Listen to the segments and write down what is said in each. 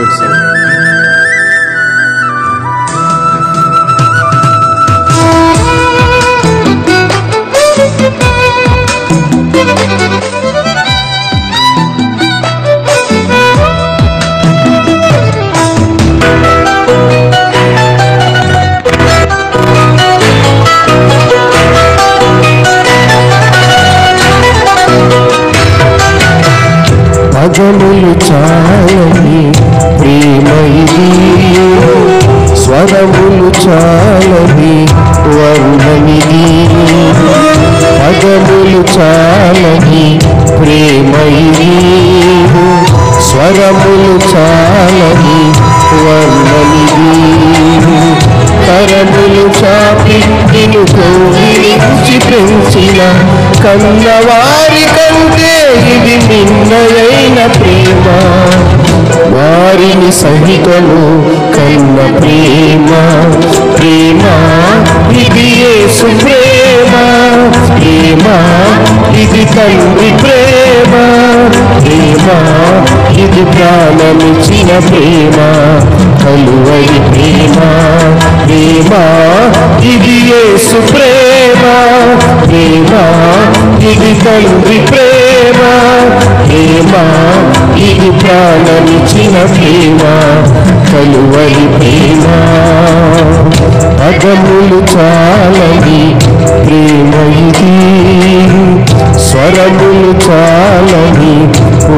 కూర్చోబెట్టారు. పదములు చాలని ప్రేమ ఇది, స్వరములు చాలని వర్ణనిది. పదములు చాలని ప్రేమ ఇది, స్వరములు చాలని వర్ణనిది. కరములు చాపి నిన్ను కౌగిలించి పెంచిన కన్నవారి కంటే ఇది నిన్నయైన ప్రేమ. వారిని సహితము కన్న ప్రేమ, ప్రేమ ఇది యేసు ప్రేమ. ప్రేమ ఇది తండ్రి ప్రేమ, ప్రేమ ఇది ప్రాణమిచ్చిన ప్రేమ. కలువరి ప్రేమ, ప్రేమ ఇది యేసు ప్రేమ. ప్రేమ ఇది తండ్రి ప్రేమ, ప్రేమ ఇది ప్రాణమిచ్చిన ప్రేమ. కలువరి ప్రేమ. పదములు చాలని ప్రేమ ఇది, స్వరములు చాలని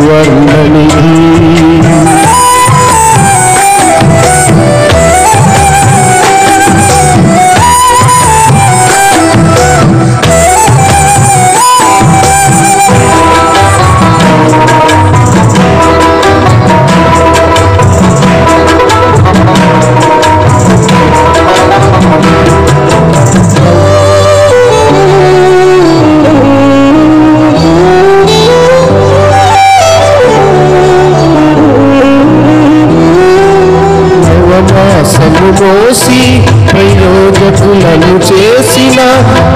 వర్ణనిది. మోసి ప్రయోజకులను చేసిన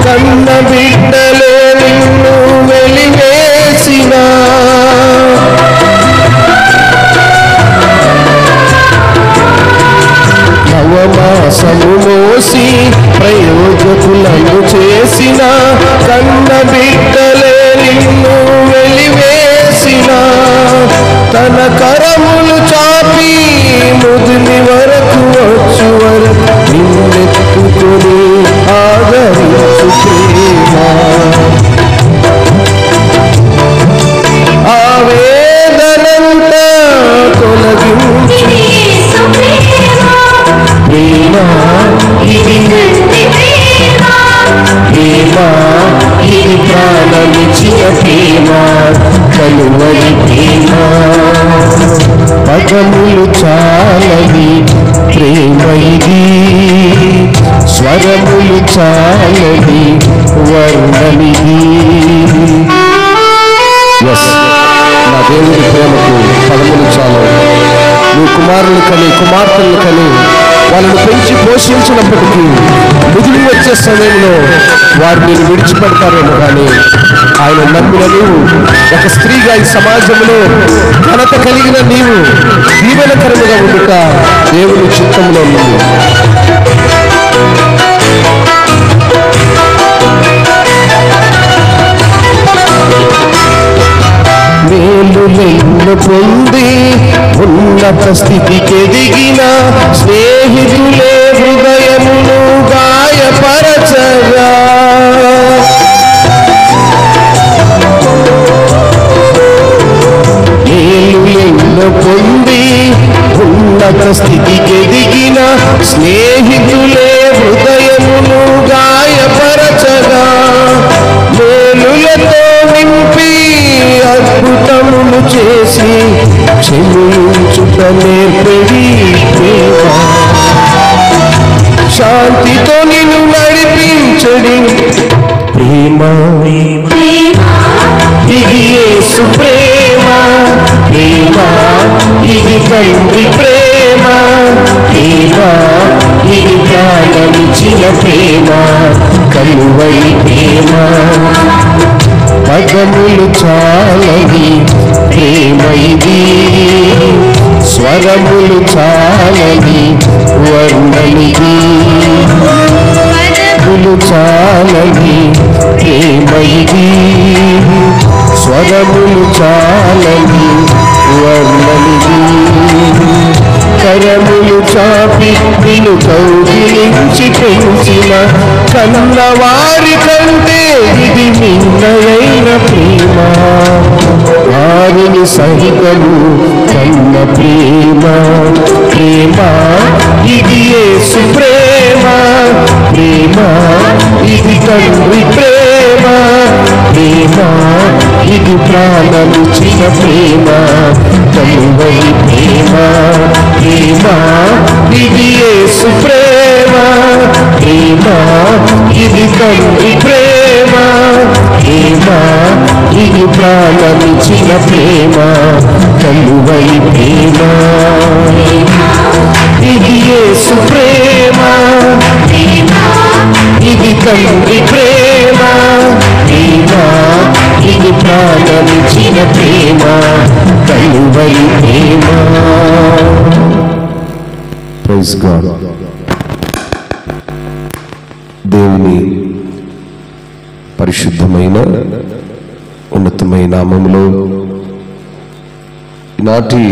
కన్న బిడ్డలే నిన్ను వెలివేసిన. నవమాసము మోసి ప్రయోజకులను చేసిన కన్న బిడ్డలే నిన్ను వెలివేసిన. తన కరములు చాపి ముదిమి వరకు వచ్చు వరకు నిన్నెత్తుకొని ఆదరించు ప్రేమ. ఆవేదనంతా తొలగించు ప్రేమ ఇది, ప్రేమ ఇది ప్రాణమిచ్చిన ప్రేమ. కలువరి ప్రేమ. పదములు చాలని ప్రేమ ఇది, స్వరములు చాలని వర్ణనిది. నా దేవుడి ప్రేమకు పదములు చాలు. నీ కుమారులు కని కుమార్తెలు కని వాళ్ళను పెంచి పోషించినప్పటికీ ముదిరి వచ్చే సమయంలో వారు నేను విడిచిపెడతారేమో కానీ ఆయన నమ్మిన నీవు ఒక స్త్రీగా ఈ సమాజంలో ఘనత కలిగిన నీవు దీవెనకరముగా ఉండుట దేవుని చిత్తంలో ఉంది. మేలులెన్ను పొంది ఉన్నత స్థితికి ఎదిగిన స్నేహితులే హృదయమును గాయపరచగా. మేలులెన్ను పొంది ఉన్నత స్థితికి ఎదిగిన స్నేహితులే హృదయమును గాయపరచగా. మేలులతో నింపి అద్భుతములు చేసి క్షమించుట నేర్పడి ప్రేమ. శాంతితో నిన్ను నడిపించడి ప్రేమ. ఇది యేసు ప్రేమ, ప్రేమ ఇది తండ్రి ప్రేమ. ప్రేమ ఇది ప్రాణమిచ్చిన ప్రేమ. కలువరి ప్రేమ. పదములు చాలని ప్రేమ ఇది, స్వరములు చాలని వర్ణనిది, పదములు చాలని ప్రేమయిది, స్వరములు చాలని వర్ణనిది. కరములు చాపి నిన్ను కౌగిలించి పెంచిన కన్నవారి కంటే ఇది నిన్నయైన ప్రేమ. వారిని సహితము కన్న ప్రేమ, ప్రేమ ఇది యేసు ప్రేమ, ప్రేమ ఇది తండ్రి ప్రేమ, ప్రేమ ఇది ప్రాణమిచ్చిన ప్రేమ, కలువై ప్రేమ, ప్రేమ ఇది యేసు ప్రేమ, ప్రేమ ఇది తండ్రి ప్రేమ, ప్రేమ ఇది ప్రాణమిచ్చిన ప్రేమ, కలువై ప్రేమ. ఇది యేసు ప్రేమ, ఇది తండ్రి ప్రేమ, ప్రేమ ఇది ప్రాణమిచ్చిన ప్రేమ, కలువై ప్రేమ. Praise God. దేవుని పరిశుద్ధమైన ఉన్నతమైన నామములో ఈనాటి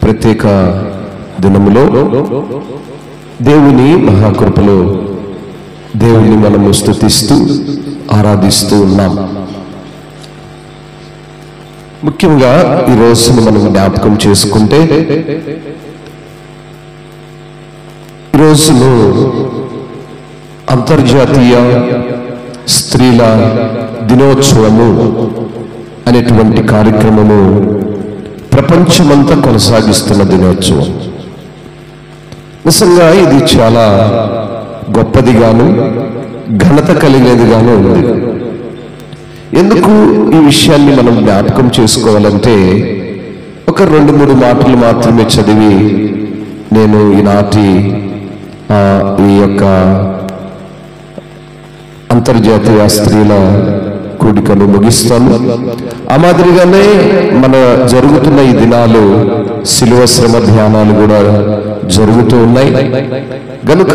ప్రత్యేక దినములో దేవుని మహాకృపలో దేవుని మనము స్తుతిస్తూ ఆరాధిస్తూ ఉన్నాం. ముఖ్యంగా ఈ రోజును మనం జ్ఞాపకం చేసుకుంటే, ఈ రోజును అంతర్జాతీయ స్త్రీల దినోత్సవము అనేటువంటి కార్యక్రమము ప్రపంచమంతా కొనసాగిస్తున్న దినోత్సవం. నిజంగా ఇది చాలా గొప్పదిగాను ఘనత కలిగేదిగాను ఉంది. ఎందుకు ఈ విషయాన్ని మనం జ్ఞాపకం చేసుకోవాలంటే, ఒక 2-3 మాటలు మాత్రమే చదివి నేను ఈనాటి ఈ యొక్క అంతర్జాతీయ స్త్రీల కూడికను ముగిస్తాను. ఆ మాదిరిగానే మన జరుగుతున్న ఈ దినాలు శిలువ శ్రమ ధ్యానాలు కూడా జరుగుతూ ఉన్నాయి గనుక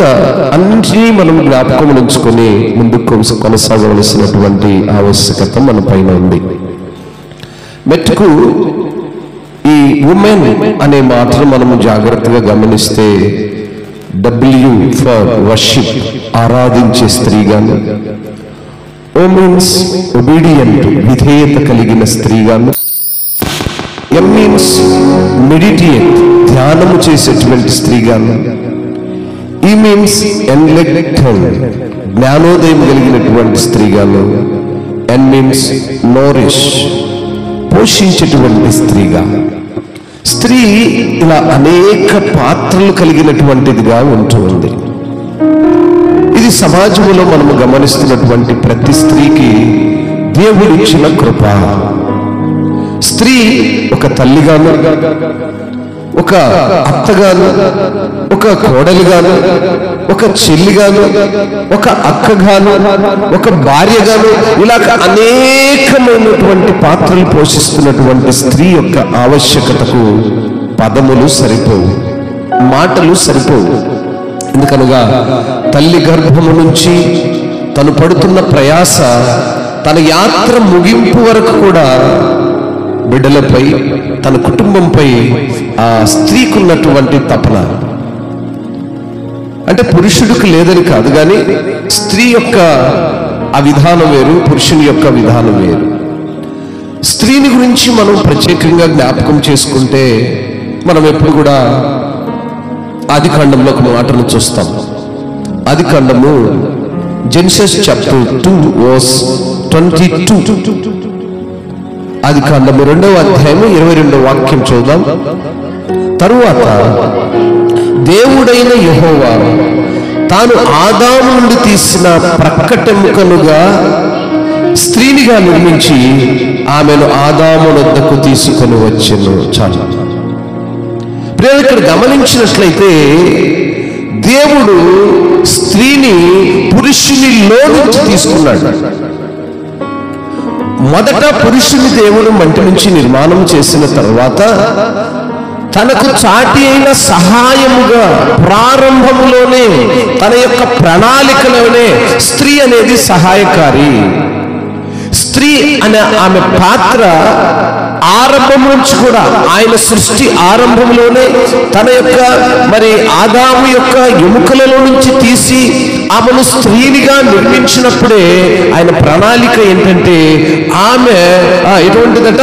అన్నిటినీ మనం జ్ఞాపకం ఉంచుకొని ముందుకు కొనసాగవలసినటువంటి ఆవశ్యకత మన పైన ఉంది. మెట్టుకు ఈ ఉమెన్ అనే మాటను మనము జాగ్రత్తగా గమనిస్తే, W ఫర్ వర్షిప్ ఆరాధించే స్త్రీగాను, O మీన్స్ ఒబీడియంట్ విధేయత కలిగిన స్త్రీగాను, M మీన్స్ మెడిటేట్ ధ్యానము చేసేటువంటి స్త్రీగాను, E మీన్స్ ఎన్లెక్టెడ్ జ్ఞానోదయం కలిగినటువంటి స్త్రీగాను, N మీన్స్ నోరిష్ పోషించేటువంటి స్త్రీగా. స్త్రీ ఇలా అనేక పాత్రలు కలిగినటువంటిదిగా ఉంటుంది. ఇది సమాజంలో మనము గమనిస్తున్నటువంటి ప్రతి స్త్రీకి దేవుడిచ్చిన కృప. స్త్రీ ఒక తల్లిగాను, ఒక అత్తగాను, ఒక కోడలిగాను, ఒక చెల్లిగాను, ఒక అక్కగాను, ఒక భార్యగాను, ఇలా అనేకమైనటువంటి పాత్రలు పోషిస్తున్నటువంటి స్త్రీ యొక్క ఆవశ్యకతకు పదములు సరిపోవు, మాటలు సరిపోవు. ఎందుకనగా తల్లి గర్భము నుంచి తను పడుతున్న ప్రయాస, తన యాత్ర ముగింపు వరకు కూడా బిడ్డలపై, తన కుటుంబంపై ఆ స్త్రీకి ఉన్నటువంటి తపన, అంటే పురుషుడికి లేదని కాదు కానీ స్త్రీ యొక్క ఆ విధానం వేరు, పురుషుని యొక్క విధానం వేరు. స్త్రీని గురించి మనం ప్రత్యేకంగా జ్ఞాపకం చేసుకుంటే, మనం ఎప్పుడు కూడా ఆదికాండంలో ఒక మాటను చూస్తాం. ఆదికాండము జెనసిస్ చాప్టర్ 2:22. ఆదికాండము 2వ అధ్యాయము 22వ వాక్యం చూద్దాం. తరువాత దేవుడైన యెహోవా తాను ఆదాము నుండి తీసిన ప్రక్కటెముకలుగా స్త్రీనిగా నిర్మించి ఆమెను ఆదాము వద్దకు తీసుకొని వచ్చెను. చాలు. ప్రియులు, ఇక్కడ గమనించినట్లయితే దేవుడు స్త్రీని పురుషునిలో నుంచి తీసుకున్నాడు. మొదట పురుషుని దేవుడు మంటి నుంచి నిర్మాణం చేసిన తర్వాత తనకు చాటి అయిన సహాయముగా ప్రారంభములోనే తన యొక్క ప్రణాళికలోనే స్త్రీ అనేది సహాయకారి. స్త్రీ అనే ఆమె పాత్ర ఆరంభం నుంచి కూడా ఆయన సృష్టి ఆరంభంలోనే తన యొక్క మరి ఆదాము యొక్క ఎముకలలో నుంచి తీసి ఆమెను స్త్రీనిగా నిర్మించినప్పుడే ఆయన ప్రణాళిక ఏంటంటే ఆమె ఎటువంటిదట,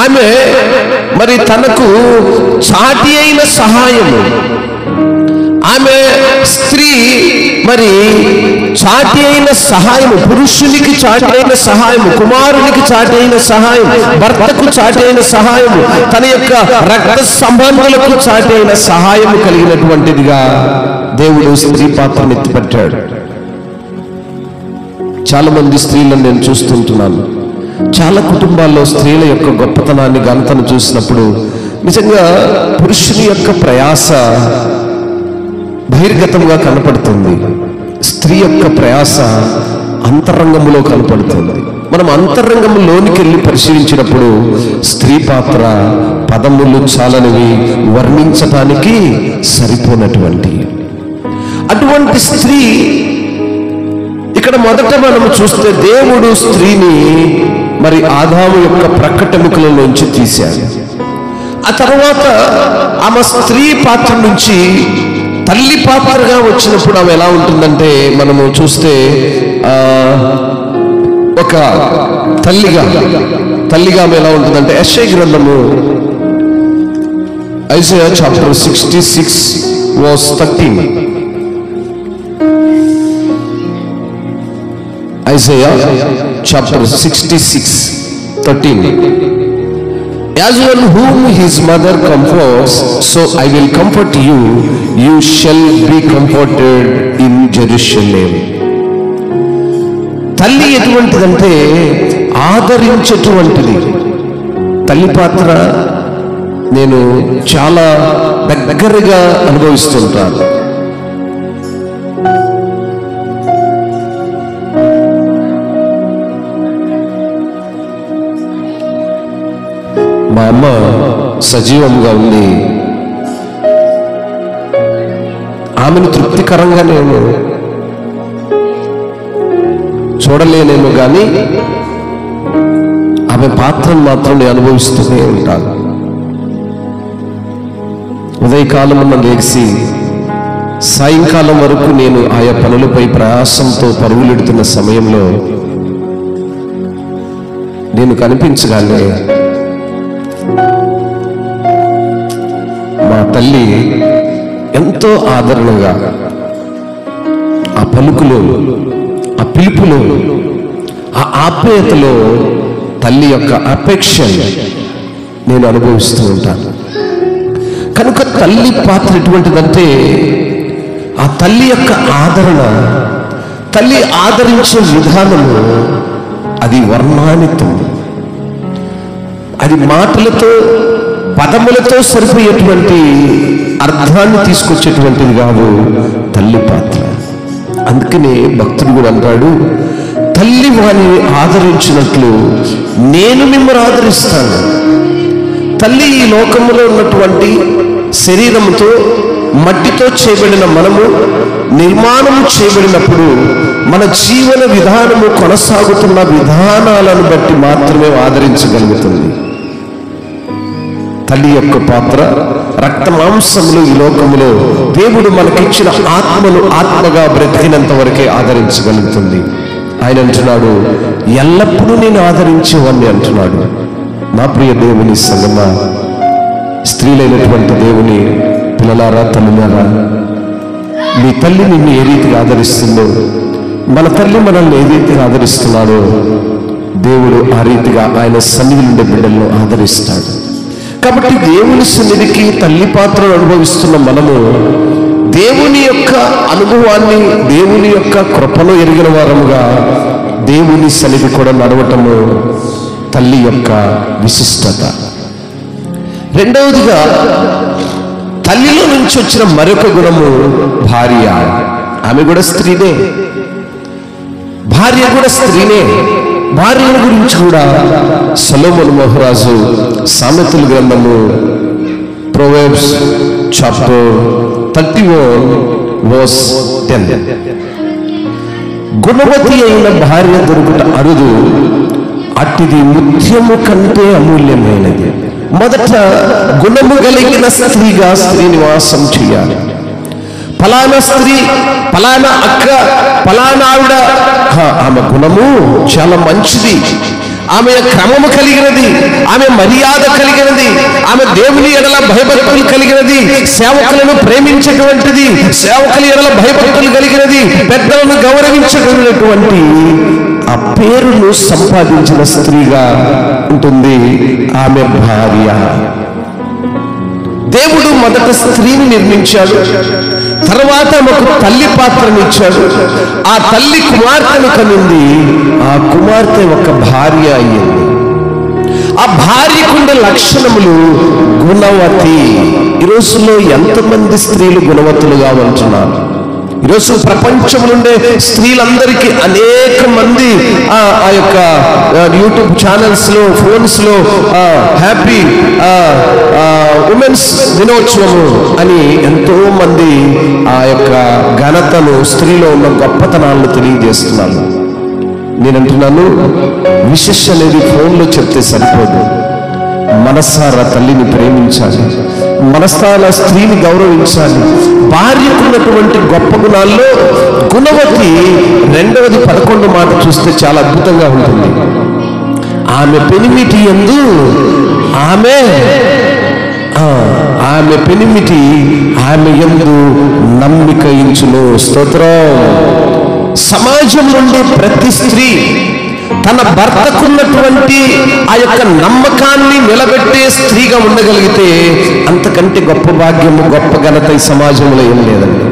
ఆమె మరి తనకు చాటి అయిన సహాయము, ఆమె స్త్రీ మరి చాటి అయిన సహాయము, పురుషునికి చాటి అయిన సహాయము, కుమారునికి చాటి అయిన సహాయం, భర్తకు చాటి అయిన సహాయము, తన యొక్క రక్త సంబంధులకు చాటి అయిన సహాయము కలిగినటువంటిదిగా దేవుడు స్త్రీ పాత్రను ఎత్తిపెట్టాడు. చాలా మంది స్త్రీలను నేను చూస్తుంటున్నాను. చాలా కుటుంబాల్లో స్త్రీల యొక్క గొప్పతనాన్ని ఘనతను చూసినప్పుడు నిజంగా పురుషుని యొక్క ప్రయాస బహిర్గతంగా కనపడుతుంది, స్త్రీ యొక్క ప్రయాస అంతరంగంలో కనపడుతుంది. మనం అంతరంగంలోనికి వెళ్ళి పరిశీలించినప్పుడు స్త్రీ పాత్ర పదములు చాలనివి, వర్ణించటానికి సరిపోనటువంటి అటువంటి స్త్రీ. ఇక్కడ మొదట మనం చూస్తే దేవుడు స్త్రీని మరి ఆదాము యొక్క ప్రక్కటెముకలలోంచి తీశాడు. ఆ తర్వాత ఆమె స్త్రీ పాత్ర నుంచి తల్లి పాత్రగా వచ్చినప్పుడు ఆమె ఎలా ఉంటుందంటే మనము చూస్తే ఒక తల్లిగా ఆమె ఎలా ఉంటుందంటే యెషయా గ్రంథము Isaiah chapter 66 verse 13. Isaiah chapter 66 13. As one whom his mother comforts, so I will comfort you. You shall be comforted in Jerusalem. తల్లి ఎటువంటిదంటే ఆదరించేటువంటిది. తల్లి పాత్ర నేను చాలా దగ్గరగా అనుభవిస్తుంటాను. మా అమ్మ సజీవంగా ఉంది. ఆమెను తృప్తికరంగా నేను చూడలేనేమో కానీ ఆమె పాత్రను మాత్రం నేను అనుభవిస్తూనే ఉంటాను. ఉదయకాలం లేచి సాయంకాలం వరకు నేను ఆయా పనులపై ప్రయాసంతో పరుగులెడుతున్న సమయంలో నేను కనిపించగానే మా తల్లి ఎంతో ఆదరణగా ఆ పలుకులో, ఆ పిలుపులో, ఆ ఆప్యాయతలో తల్లి యొక్క అఫెక్షన్ నేను అనుభవిస్తూ ఉంటాను. కనుక తల్లి పాత్ర ఎటువంటిదంటే ఆ తల్లి యొక్క ఆదరణ, తల్లి ఆదరించే విధానము అది వర్ణానితం. అది మాటలతో పదములతో సరిపోయేటువంటి అర్థాన్ని తీసుకొచ్చేటువంటిది కాదు తల్లి పాత్ర. అందుకనే భక్తుడు కూడా అంటాడు, తల్లి వారిని ఆదరించినట్లు నేను మిమ్మల్ని ఆదరిస్తాను. తల్లి ఈ లోకంలో ఉన్నటువంటి శరీరంతో మట్టితో చేయబడిన మనము నిర్మాణం చేయబడినప్పుడు మన జీవన విధానము కొనసాగుతున్న విధానాలను బట్టి మాత్రమే ఆదరించగలుగుతుంది. తల్లి యొక్క పాత్ర రక్త మాంసములు ఈ లోకములో దేవుడు మనకిచ్చిన ఆత్మను ఆత్మగా బ్రతికినంత వరకే ఆదరించగలుగుతుంది. ఆయన అంటున్నాడు, ఎల్లప్పుడూ నేను ఆదరించేవాడిని అంటున్నాడు. నా ప్రియ దేవుని సంగమా, స్త్రీలైనటువంటి దేవుని పిల్లలారా, తల్లులారా, మీ తల్లి నిన్ను ఏ రీతిగా ఆదరిస్తుందో, మన తల్లి మనల్ని ఏ రీతిగా ఆదరిస్తున్నాడో దేవుడు ఆ రీతిగా ఆయన సన్నిధి నుండి బిడ్డలను ఆదరిస్తాడు. కాబట్టి దేవుని సన్నిధికి తల్లి పాత్రను అనుభవిస్తున్న మనము దేవుని యొక్క అనుభవాన్ని, దేవుని యొక్క కృపను ఎరిగిన వారముగా దేవుని సన్నిధి కూడా నడవటము తల్లి యొక్క విశిష్టత. రెండవదిగా తల్లిలో నుంచి వచ్చిన మరొక గుణము భార్య. ఆమె కూడా స్త్రీనే, భార్య కూడా స్త్రీనే. భార్యల గురించి కూడా సొలొమోను మహారాజు సామెతల గ్రంథము ప్రొవెర్బ్స్ చాప్టర్ 31:10 గుణవతి అయిన భార్య దొరుకుట అరుదు, అట్టిది ముత్యము కంటే అమూల్యమైనది. మొదట గుణము కలిగిన స్త్రీగా స్త్రీ నివాసం చేయాలి. ఫలానా స్త్రీ, ఫలానా అక్క, ఫలానా ఆవిడ, ఆమె గుణము చాలా మంచిది, ఆమె క్రమము కలిగినది, ఆమె మర్యాద కలిగినది, ఆమె దేవుని ఎడల భయభక్తులు కలిగినది, సేవకులను ప్రేమించేటువంటిది, సేవకుల ఎడల భయభక్తులు కలిగినది, పెద్దలను గౌరవించగలిగినటువంటి ఆ పేరును సంపాదించిన స్త్రీగా ఉంటుంది ఆమె భార్య. దేవుడు మొదట స్త్రీని నిర్మించాడు, తర్వాత ఆమెకు తల్లి పాత్రను ఇచ్చాడు. ఆ తల్లి కుమార్తెను కనింది, ఆ కుమార్తె ఒక భార్య అయ్యింది. ఆ భార్యకుండే లక్షణములు గుణవతి. ఈ రోజుల్లో ఎంతమంది స్త్రీలు గుణవతులుగా ఉంటున్నారు? ఈరోజు ప్రపంచంలో ఉండే స్త్రీలందరికీ అనేక మంది ఆ యొక్క యూట్యూబ్ ఛానల్స్లో, ఫోన్స్లో హ్యాపీ ఉమెన్స్ దినోత్సవము అని ఎంతో మంది ఆ యొక్క ఘనతను, స్త్రీలో ఉన్న గొప్పతనాలను తెలియజేస్తున్నారు. నేనంటున్నాను, విశేష అనేది ఫోన్లో చెప్తే సరిపోదు. మనసారా తల్లిని ప్రేమించాలి, మనసారా స్త్రీని గౌరవించాలి. భార్యకున్నటువంటి గొప్ప గుణాల్లో గుణవతి 2వ 11 మాట చూస్తే చాలా అద్భుతంగా ఉంటుంది. ఆమె పెనిమిటి యందు ఆమె పెనిమిటి ఆమె యందు నమ్మిక ఇంచును. స్తోత్రం. సమాజం నుండి ప్రతి స్త్రీ తన భర్తకున్నటువంటి ఆ యొక్క నమ్మకాన్ని నిలబెట్టే స్త్రీగా ఉండగలిగితే అంతకంటే గొప్ప భాగ్యము, గొప్ప ఘనత ఈ సమాజంలో ఏం లేదండి.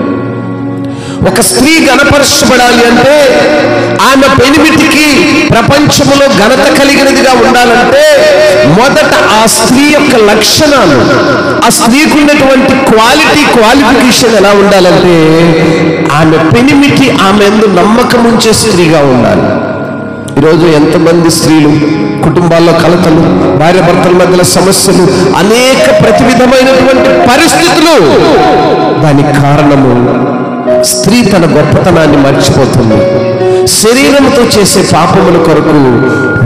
ఒక స్త్రీ గణపరచబడాలి అంటే ఆమె పెనిమిటికి ప్రపంచంలో ఘనత కలిగినదిగా ఉండాలంటే మొదట ఆ స్త్రీ యొక్క లక్షణాలు, ఆ స్త్రీకి ఉన్నటువంటి క్వాలిఫికేషన్ ఎలా ఉండాలంటే ఆమె పెనిమిటి ఆమె యందు నమ్మకం ఉంచే స్త్రీగా ఉండాలి. ఈరోజు ఎంతమంది స్త్రీలు కుటుంబాల్లో కలతలు, భార్య భర్తల మధ్యలో సమస్యలు, అనేక ప్రతి విధమైనటువంటి పరిస్థితులు. దానికి కారణము స్త్రీ తన గొప్పతనాన్ని మర్చిపోతుంది. శరీరంతో చేసే పాపముల కొరకు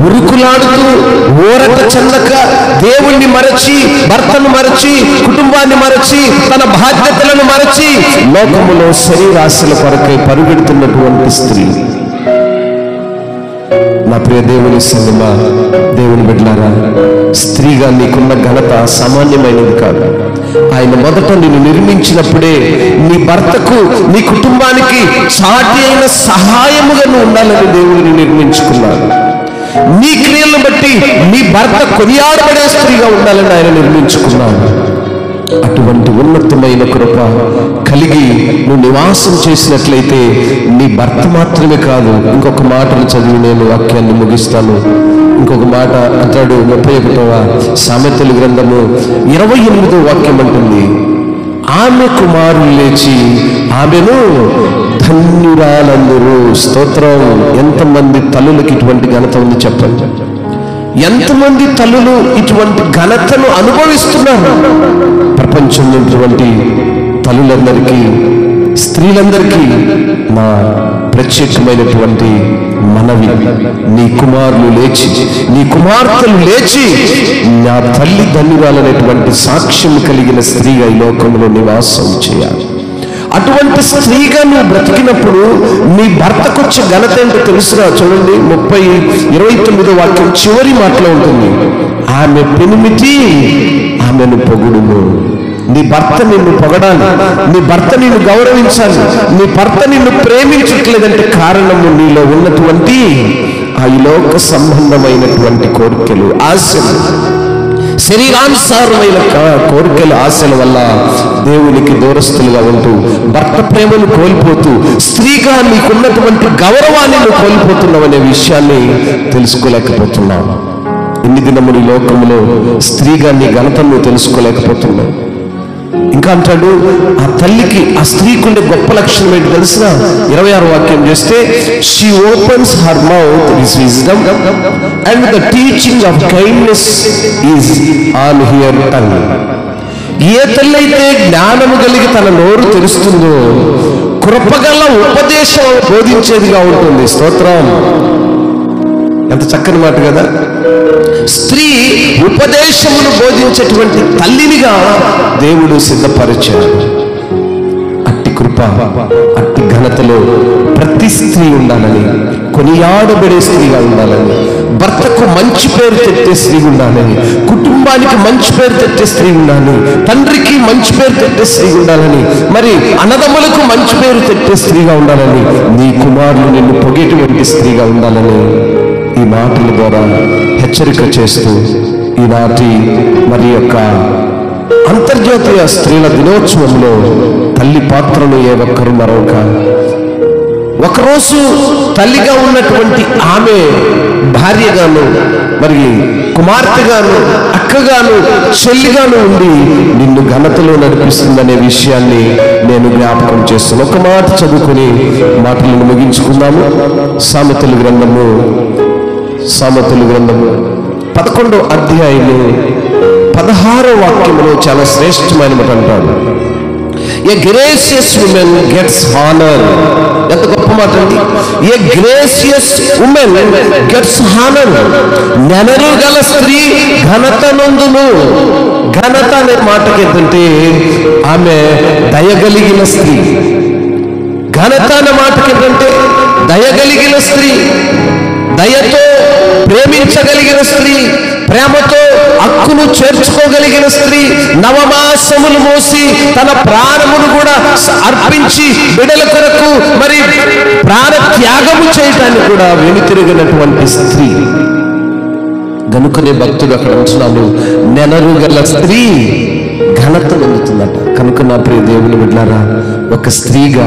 ఉరుకులాడుతూ ఓరట చెందక దేవుణ్ణి మరచి, భర్తను మరచి, కుటుంబాన్ని మరచి, తన బాధ్యతలను మరచి లోకములో శరీరాశల కొరకై పరుగెడుతున్నటువంటి స్త్రీ. నా ప్రియ దేవుని సంగమా, దేవుని బిడ్డలారా, స్త్రీగా నీకున్న ఘనత సామాన్యమైనది కాదు. ఆయన మొదట నిన్ను నిర్మించినప్పుడే నీ భర్తకు, నీ కుటుంబానికి సాటి అయిన సహాయముగా నువ్వు ఉండాలని దేవుడిని నిర్మించుకున్నాడు. నీ క్రియలను బట్టి నీ భర్త కొనియాడబడే స్త్రీగా ఉండాలని ఆయన నిర్మించుకున్నాడు. అటువంటి ఉన్నతమైన కృప కలిగి నువ్వు నివాసం చేసినట్లయితే నీ భర్త మాత్రమే కాదు. ఇంకొక మాటలు చదివి నేను వాక్యాన్ని ముగిస్తాను. ఇంకొక మాట అంటాడు 31వ సామెతల గ్రంథము 28వ వాక్యం అంటుంది, ఆమె కుమారులు లేచి ఆమెను ధన్యురాలందరూ. స్తోత్రం. ఎంతమంది తల్లులకి ఇటువంటి ఘనత ఉంది చెప్పండి? ఎంతమంది తల్లులు ఇటువంటి ఘనతను అనుభవిస్తున్నారు? ప్రపంచంలో ఉన్నటువంటి తల్లులందరికీ, స్త్రీలందరికీ నా ప్రత్యేకమైనటువంటి మనవి, నీ కుమారులు లేచి, నీ కుమార్తెలు లేచి నా తల్లి ధన్యురాలనేటువంటి సాక్ష్యం కలిగిన స్త్రీగా ఈ లోకంలో నివాసం చేయాలి. అటువంటి స్త్రీగా నువ్వు బ్రతికినప్పుడు నీ భర్తకు వచ్చే ఘనత ఏంటో తెలుసురా. చూడండి 29వ వాక్యం చివరి మాటలో ఉంటుంది, ఆమె పెనిమిటి ఆమెను పొగుడును. నీ భర్త నిన్ను పొగడాలి, నీ భర్త నిన్ను గౌరవించాలి, నీ భర్త నిన్ను ప్రేమించట్లేదంటే కారణము నీలో ఉన్నటువంటి ఆ లోక సంబంధమైనటువంటి కోరికలు, ఆశలు, శరీరానుసారమైన కోరికలు, ఆశల వల్ల దేవునికి దూరస్తులుగా ఉంటూ భర్త ప్రేమను కోల్పోతూ స్త్రీగా నీకున్నటువంటి గౌరవాన్ని నువ్వు కోల్పోతున్నావు అనే విషయాన్ని తెలుసుకోలేకపోతున్నావు. ఎన్ని దినములు ఈ లోకంలో స్త్రీగా నీ ఘనతను నువ్వు తెలుసుకోలేకపోతున్నావు. ఇంకా అంటాడు, ఆ తల్లికి, ఆ స్త్రీకి ఉండే గొప్ప లక్షణం ఏంటి తెలిసిన? 26వ వాక్యం చేస్తే, she opens her mouth with wisdom and the teaching of kindness is on her tongue. ఏ తల్లి అయితే జ్ఞానము కలిగి తన నోరు తెరుస్తుందో కృపగల ఉపదేశం బోధించేదిగా ఉంటుంది. స్తోత్రం! ఎంత చక్కని మాట కదా. స్త్రీ ఉపదేశమును బోధించేటువంటి తల్లినిగా దేవుడు సిద్ధపరిచాడు. అట్టి కృప, అట్టి ఘనతలో ప్రతి స్త్రీ ఉండాలని, కొనియాడబడే స్త్రీగా ఉండాలని, భర్తకు మంచి పేరు తెట్టే స్త్రీ ఉండాలని, కుటుంబానికి మంచి పేరు తెట్టే స్త్రీ ఉండాలి, తండ్రికి మంచి పేరు తెట్టే స్త్రీ ఉండాలని, మరి అన్నదమ్ములకు మంచి పేరు తెట్టే స్త్రీగా ఉండాలని, నీ కుమారులు నిన్ను పొగేటువంటి స్త్రీగా ఉండాలని ఈ మాటల ద్వారా హెచ్చరిక చేస్తూ ఈనాటి మరి యొక్క అంతర్జాతీయ స్త్రీల దినోత్సవంలో తల్లి పాత్రను ఏ ఒక్కరు మరొక ఒకరోజు తల్లిగా ఉన్నటువంటి ఆమె భార్యగాను, మరి కుమార్తెగాను, అక్కగాను, చెల్లిగాను ఉండి నిన్ను ఘనతలో నడిపిస్తుందనే విషయాన్ని నేను జ్ఞాపకం చేస్తాను. ఒక మాట చదువుకుని మాటలను ముగించుకుందాము. సామెతల గ్రంథము 11వ అధ్యాయము 16వ వాక్యములో చాలా శ్రేష్టమైన మాట అంటాడు. ఏ గ్రేసియస్ ఉమెన్ గెట్స్ హానర్. ఎంత గొప్ప మాట అండి. ఏ గ్రేసియస్ ఉమెన్ గెట్స్ హానర్. నెనరు గల స్త్రీ ఘనత నందును. ఘనత అనే మాటకి ఏంటంటే ఆమె దయగలిగిన స్త్రీ. ఘనత అనే మాటకి ఏంటంటే దయగలిగిన స్త్రీ, దయతో ప్రేమించగలిగిన స్త్రీ, ప్రేమతో హక్కును చేర్చుకోగలిగిన స్త్రీ, నవమాసములు మోసి తన ప్రాణమును కూడా అర్పించి బిడ్డల కొరకు మరి ప్రాణ త్యాగము చేయటానికి కూడా వెనుతిరిగినటువంటి స్త్రీ. గనుకనే భక్తుడు అక్కడ ఉంటున్నాడు, నెనరు గల స్త్రీ ఘనత పొందుతుందట. కనుక నా ప్రియ దేవుని బిడ్డలారా, ఒక స్త్రీగా,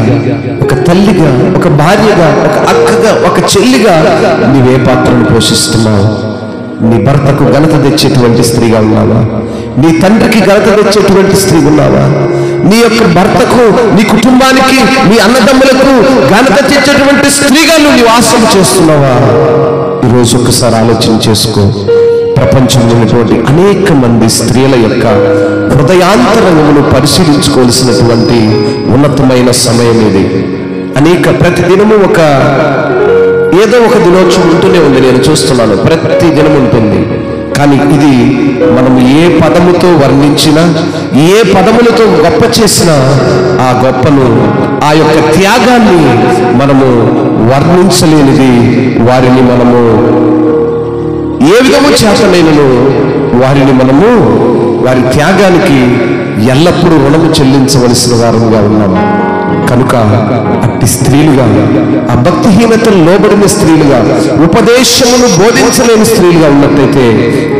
ఒక తల్లిగా, ఒక భార్యగా, ఒక అక్కగా, ఒక చెల్లిగా నీవే పాత్రను పోషిస్తున్నావు? నీ భర్తకు ఘనత తెచ్చేటువంటి స్త్రీగా ఉన్నావా? నీ తండ్రికి ఘనత తెచ్చేటువంటి స్త్రీ ఉన్నావా? నీ యొక్క భర్తకు, నీ కుటుంబానికి, నీ అన్నదమ్ములకు ఘనత తెచ్చేటువంటి స్త్రీగా నువ్వు నివాసం చేస్తున్నావా? ఈరోజు ఒకసారి ఆలోచన చేసుకో. ప్రపంచంలో ఉన్నటువంటి అనేక మంది స్త్రీల యొక్క హృదయాంతరమును పరిశీలించుకోవాల్సినటువంటి ఉన్నతమైన సమయం ఇది. ప్రతిదినము ఏదో ఒక దినోత్సవం ఉంటూనే ఉంది. నేను చూస్తున్నాను, ప్రతి దినం ఉంటుంది. కానీ ఇది మనం ఏ పదముతో వర్ణించినా, ఏ పదములతో గొప్ప చేసినా ఆ గొప్పను, ఆ యొక్క త్యాగాన్ని మనము వర్ణించలేనిది. వారిని మనము ఏ విధము చేతనైనను వారి త్యాగానికి ఎల్లప్పుడూ రుణము చెల్లించవలసిన వారంగా ఉన్నాము. కనుక అట్టి స్త్రీలుగా, ఆ భక్తిహీనతను లోబడిన స్త్రీలుగా, ఉపదేశమును బోధించలేని స్త్రీలుగా ఉన్నట్టయితే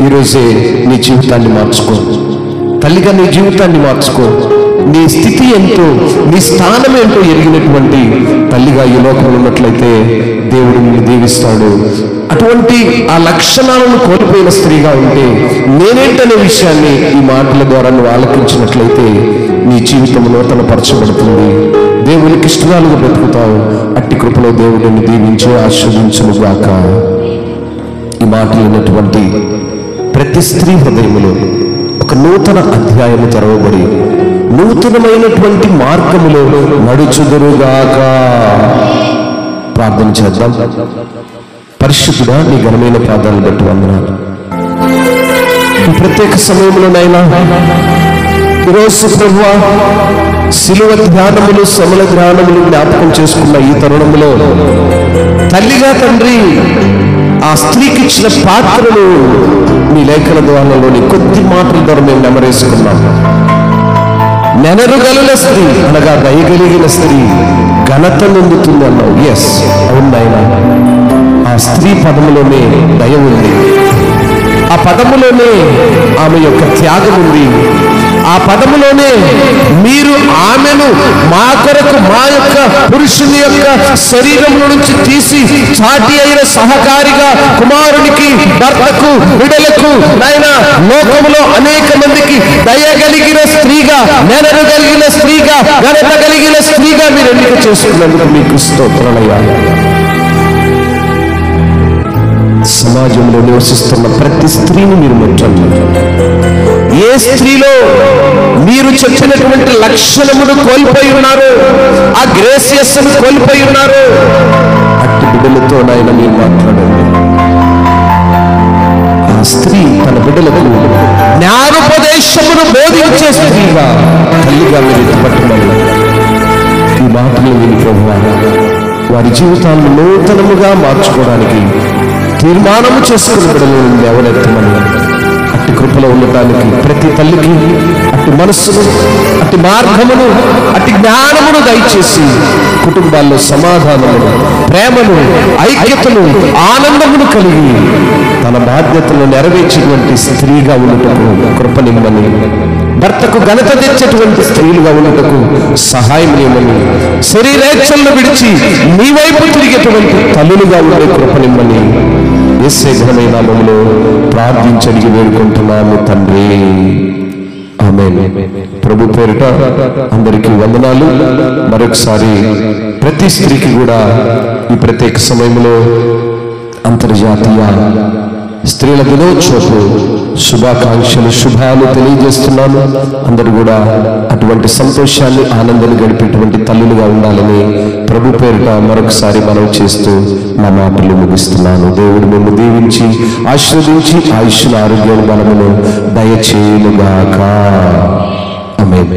ఈరోజే నీ జీవితాన్ని మార్చుకో. తల్లిగా నీ జీవితాన్ని మార్చుకో. నీ స్థితి ఏంటో, నీ స్థానం ఏంటో ఎరిగినటువంటి తల్లిగా ఈ లోకంలో ఉన్నట్లయితే దేవుడు నిన్ను దీవిస్తాడు. అటువంటి ఆ లక్షణాలను కోల్పోయిన స్త్రీగా ఉంటే నేనేంటనే విషయాన్ని ఈ మాటల ద్వారా నువ్వు ఆలకించినట్లయితే నీ జీవితం నూతన పరచబడుతుంది. దేవునికి ఇష్టనాలుగా బ్రతుకుతావు. అట్టి కృపలో దేవుడిని దీవించి ఆశీర్వదించును గాక. ఈ మాటలు విన్నటువంటి ప్రతి స్త్రీ హృదయములో ఒక నూతన అధ్యాయము తెరవబడి నూతనమైనటువంటి మార్గములో నడుచుదురుగాక. ప్రార్థన చేద్దాం. పరిశుద్ధుడా, నీ ఘనమైన పాదాలను బట్టి వందనాలు. ఈ ప్రత్యేక సమయంలోనైనా ఈరోజు ప్రభువా, శిలువ ధ్యానములు, సమల ధ్యానములు జ్ఞాపకం చేసుకున్న ఈ తరుణంలో తల్లిగా తండ్రి ఆ స్త్రీకి ఇచ్చిన పాత్రను మీ లేఖన ద్వారాలోని కొద్ది మాటల ద్వారా మేము నెమరేసుకున్నాం. నెనరుగల స్త్రీ అనగా దయగలిగిన స్త్రీ ఘనత నొందుతుంది అన్నావు. ఎస్, అవును నాయనా. ఆ స్త్రీ పదములోనే దయ ఉంది, ఆ పదములోనే ఆమె యొక్క త్యాగం ఉంది, ఆ పదములోనే మీరు ఆమెను మా కొరకు మా యొక్క పురుషుని యొక్క శరీరంలో నుంచి తీసి సాటి అయిన సహకారిగా కుమారునికి, భర్తకు, బిడ్డలకు, నాయన లోకములో అనేక మందికి దయగలిగిన స్త్రీగా, నెనరు కలిగిన స్త్రీగా, ఘనత కలిగిన స్త్రీగా మీరు ఎన్నిక చేసుకున్నందుకు మీకు స్తోత్రాలయ్యా. సమాజంలో నివసిస్తున్న ప్రతి స్త్రీని మీరు ముట్టండి. ఏ స్త్రీలో మీరు చెప్పినటువంటి లక్షణమును కోల్పోయి ఉన్నారు, ఆ గ్రేసియస్ను కోల్పోయి ఉన్నారు, అట్టి బిడ్డలతో నాయన మీరు మాట్లాడండి. ఆ స్త్రీ తన బిడ్డలకు జ్ఞానోపదేశమును బోధించే స్త్రీగా, తల్లిగా మీరు పట్టుమని ఈ మాటలు విని ప్రభువా వారి జీవితాలను నూతనముగా మార్చుకోవడానికి తీర్మానము చేసుకుని బిడ్డలను ఎవరెత్తమని అట్టి కృపలో ఉండటానికి ప్రతి తల్లికి అట్టి మనస్సును, అట్టి మార్గమును, అట్టి జ్ఞానమును దయచేసి కుటుంబాల్లో సమాధానమును, ప్రేమను, ఐక్యతను, ఆనందమును కలిగి తన బాధ్యతలను నెరవేర్చేటువంటి స్త్రీగా ఉండటకు కృపనిమ్మని, భర్తకు ఘనత తెచ్చేటువంటి స్త్రీలుగా ఉండటకు సహాయం నిమ్మని, శరీరేచ్ఛలను విడిచి నీ వైపు తిరిగేటువంటి తల్లులుగా ఉండే కృపనిమ్మని యేసే ఘనమైన నామములో ప్రార్థించి వేడుకుంటున్నాము తండ్రి. ఆమేన్. ప్రభు పేరిట అందరికీ వందనాలు. మరొకసారి ప్రతి స్త్రీకి కూడా ఈ ప్రత్యేక సమయంలో అంతర్జాతీయ స్త్రీల దినోత్సవపు శుభాకాంక్షలు, శుభాలు తెలియజేస్తున్నాను. అందరూ కూడా అటువంటి సంతోషాన్ని, ఆనందాన్ని గడిపేటువంటి తల్లులుగా ఉండాలని ప్రభు పేరిట మరొకసారి మనం చేస్తూ నా మాటలు ముగిస్తున్నాను. దేవుడు మిమ్ము దీవించి ఆశీర్వదించి ఆయుష్ను, ఆరోగ్యాన్ని, బలమును దయచేయునుగాక. ఆమేన్.